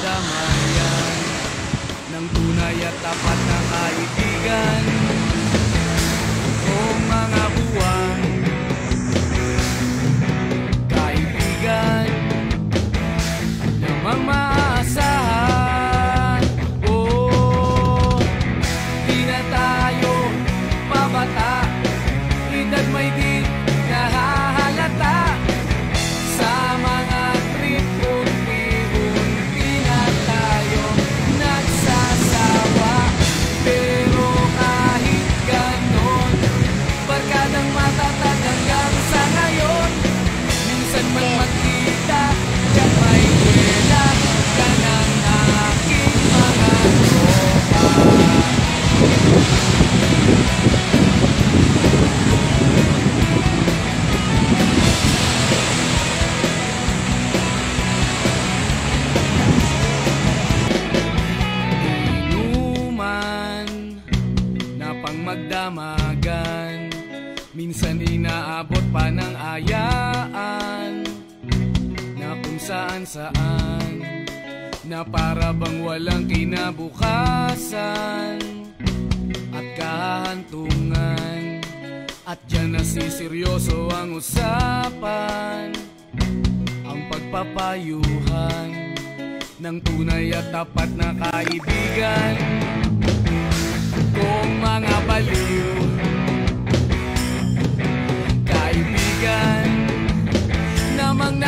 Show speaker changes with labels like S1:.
S1: damayan ng tunay at tapat na kaibigan. Kung mga buwan, kaibigan namang maaasahan. Oh, di na tayo pabata, edad may di nahahalata. Sa mga trip unti-unti na tayo nagsasawa. Pero kahit ganon, barkadang matatag hanggang sa ngayon. Minsan man magkita, diyan may kwela ka ng aking mga tropa. Magdamagan, minsan inaabot pa ng ayaan na kung saan-saan, na para bang walang kinabukasan at kahantungan. At dyan nasiseryoso ang usapan, ang pagpapayuhan ng tunay at tapat na kaibigan. Kung mga baliw, kaibigan namang